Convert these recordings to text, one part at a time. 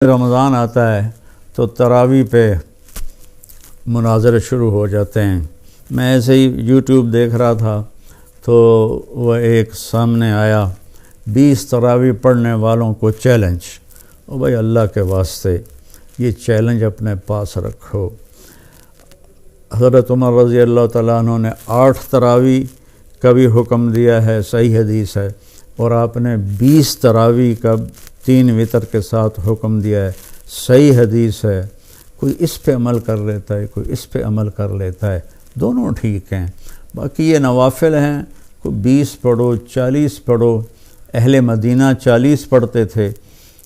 رمضان آتا ہے تو تراویح پہ مناظرے شروع ہو جاتے ہیں۔ میں ایسے ہی یوٹیوب دیکھ رہا تھا تو وہ ایک سامنے آیا 20 تراویح پڑھنے والوں کو چیلنج۔ او بھائی اللہ کے واسطے یہ چیلنج اپنے پاس رکھو۔ حضرت عمر رضی اللہ تعالیٰ عنہ نے 8 تراویح کا بھی حکم دیا ہے، صحیح حدیث ہے، اور آپ نے 20 تراویح کا 3 وتر کے ساتھ حکم دیا ہے، صحیح حدیث ہے۔ کوئی اس پہ عمل کر لیتا ہے، کوئی اس پہ عمل کر لیتا ہے، دونوں ٹھیک ہیں۔ باقی یہ نوافل ہیں، کوئی 20 پڑھو 40 پڑھو، اہل مدینہ 40 پڑھتے تھے۔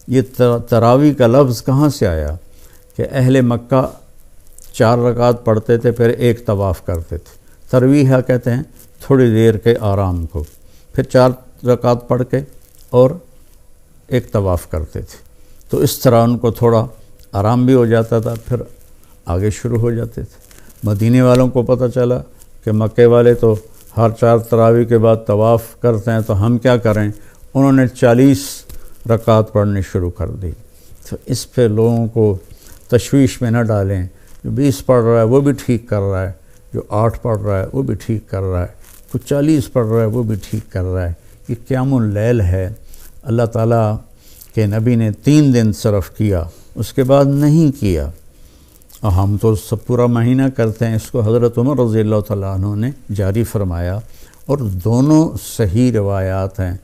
یہ تراویح کا لفظ کہاں سے آیا کہ اہل مکہ 4 رکعت پڑھتے تھے پھر ایک طواف کرتے تھے۔ ترویح کہتے ہیں تھوڑی دیر کے آرام کو، پھر 4 رکعت پڑھ کے اور ایک طواف کرتے تھے، تو اس طرح ان کو تھوڑا آرام بھی ہو جاتا تھا، پھر آگے شروع ہو جاتے تھے۔ مدینے والوں کو پتہ چلا کہ مکے والے تو ہر 4 تراویح کے بعد طواف کرتے ہیں، تو ہم کیا کریں؟ انہوں نے 40 رکعت پڑھنی شروع کر دی۔ تو اس پہ لوگوں کو تشویش میں نہ ڈالیں۔ جو 20 پڑھ رہا ہے وہ بھی ٹھیک کر رہا ہے، جو 8 پڑھ رہا ہے وہ بھی ٹھیک کر رہا ہے، کوئی 40 پڑھ رہا ہے وہ بھی ٹھیک کر رہا ہے۔ یہ قیام اللیل ہے، اللہ تعالیٰ کے نبی نے 3 دن صرف کیا، اس کے بعد نہیں کیا، اور ہم تو سب پورا مہینہ کرتے ہیں۔ اس کو حضرت عمر رضی اللہ تعالیٰ عنہ نے جاری فرمایا، اور دونوں صحیح روایات ہیں،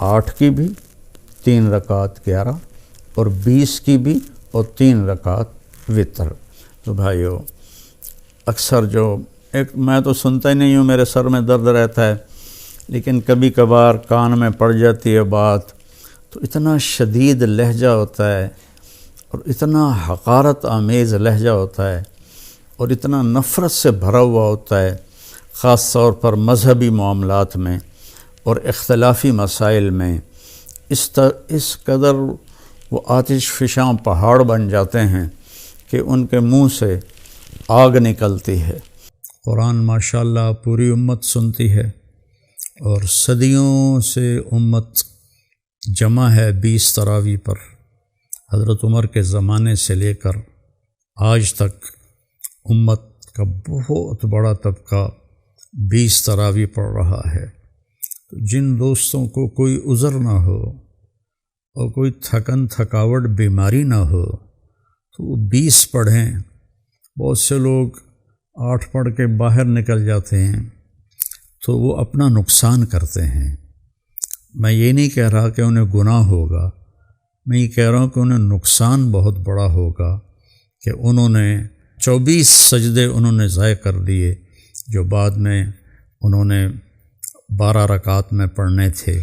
8 کی بھی 3 رکعت 11، اور 20 کی بھی اور 3 رکعت وتر۔ تو بھائیو، اکثر میں تو سنتا ہی نہیں ہوں، میرے سر میں درد رہتا ہے، لیکن کبھی کبھار کان میں پڑ جاتی ہے بات، تو اتنا شدید لہجہ ہوتا ہے اور اتنا حقارت آمیز لہجہ ہوتا ہے اور اتنا نفرت سے بھرا ہوا ہوتا ہے، خاص طور پر مذہبی معاملات میں اور اختلافی مسائل میں۔ اس قدر وہ آتش فشاں پہاڑ بن جاتے ہیں کہ ان کے منہ سے آگ نکلتی ہے۔ قرآن ماشاءاللہ پوری امت سنتی ہے، اور صدیوں سے امت جمع ہے 20 تراویح پر۔ حضرت عمر کے زمانے سے لے کر آج تک امت کا بہت بڑا طبقہ 20 تراویح پڑھ رہا ہے۔ تو جن دوستوں کو کوئی عذر نہ ہو اور کوئی تھکاوٹ بیماری نہ ہو تو وہ 20 پڑھیں۔ بہت سے لوگ 8 پڑھ کے باہر نکل جاتے ہیں تو وہ اپنا نقصان کرتے ہیں۔ میں یہ نہیں کہہ رہا کہ انہیں گناہ ہوگا، میں یہ کہہ رہا ہوں کہ انہیں نقصان بہت بڑا ہوگا کہ انہوں نے 24 سجدے انہوں نے ضائع کر دیے، جو بعد میں انہوں نے 12 رکعت میں پڑھنے تھے،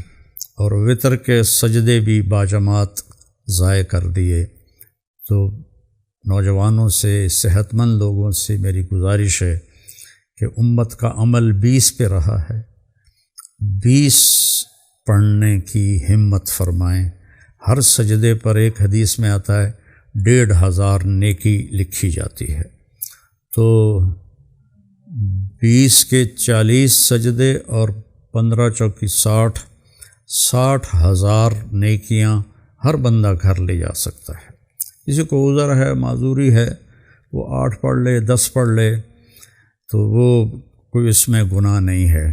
اور وتر کے سجدے بھی باجماعت ضائع کر دیے۔ تو نوجوانوں سے، صحت مند لوگوں سے میری گزارش ہے کہ امت کا عمل 20 پہ رہا ہے، 20 پڑھنے کی ہمت فرمائیں۔ ہر سجدے پر ایک حدیث میں آتا ہے 1500 نیکی لکھی جاتی ہے۔ تو 20 کے 40 سجدے اور 15 چوکی 60,000 نیکیاں ہر بندہ گھر لے جا سکتا ہے۔ کسی کو عذر ہے، معذوری ہے، وہ 8 پڑھ لے، 10 پڑھ لے، تو وہ کوئی اس میں گناہ نہیں ہے۔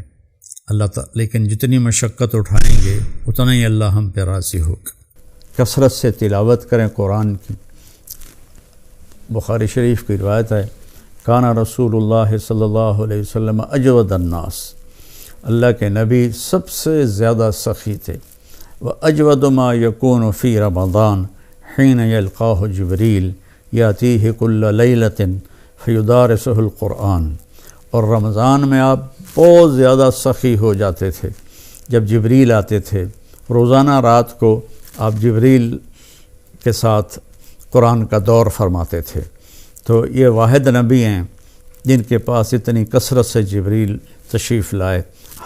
اللہ تعالیٰ لیکن جتنی مشقت اٹھائیں گے اتنا ہی اللہ ہم پہ راضی ہوگا۔ کثرت سے تلاوت کریں قرآن کی۔ بخاری شریف کی روایت ہے، کانا رسول اللہ صلی اللہ علیہ وسلم اجود الناس، اللہ کے نبی سب سے زیادہ سخی تھے۔ وَأَجْوَدُ مَا يَكُونُ فِي رَمَضَانَ حِينَ يَلْقَاهُ جِبْرِيلُ يَأْتِيهِ كُلَّ لَيْلَةٍ فَيُدَارِسُهُ الْقُرْآنَ، اور رمضان میں آپ بہت زیادہ سخی ہو جاتے تھے جب جبریل آتے تھے۔ روزانہ رات کو آپ جبریل کے ساتھ قرآن کا دور فرماتے تھے۔ تو یہ واحد نبی ہیں جن کے پاس اتنی کثرت سے جبریل تشریف لائے،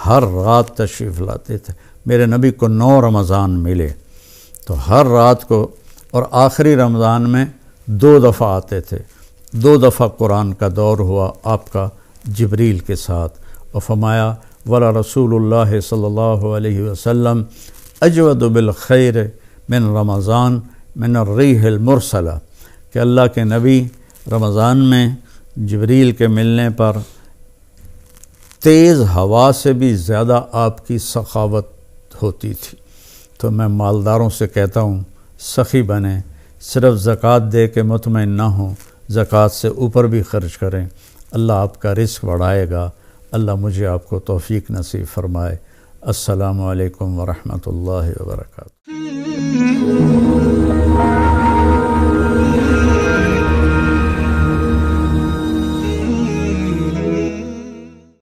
ہر رات تشریف لاتے تھے۔ میرے نبی کو 9 رمضان ملے، تو ہر رات کو، اور آخری رمضان میں 2 دفعہ آتے تھے، 2 دفعہ قرآن کا دور ہوا آپ کا جبریل کے ساتھ، اور فرمایا ولا رسول اللہ صلی اللہ علیہ وسلم اجود بالخیر من رمضان من الریح المرسلہ کہ اللہ کے نبی رمضان میں جبریل کے ملنے پر تیز ہوا سے بھی زیادہ آپ کی سخاوت ہوتی تھی۔ تو میں مالداروں سے کہتا ہوں سخی بنیں، صرف زکوٰۃ دے کے مطمئن نہ ہوں، زکوٰۃ سے اوپر بھی خرچ کریں، اللہ آپ کا رزق بڑھائے گا۔ اللہ مجھے آپ کو توفیق نصیب فرمائے۔ السلام علیکم ورحمۃ اللہ وبرکاتہ۔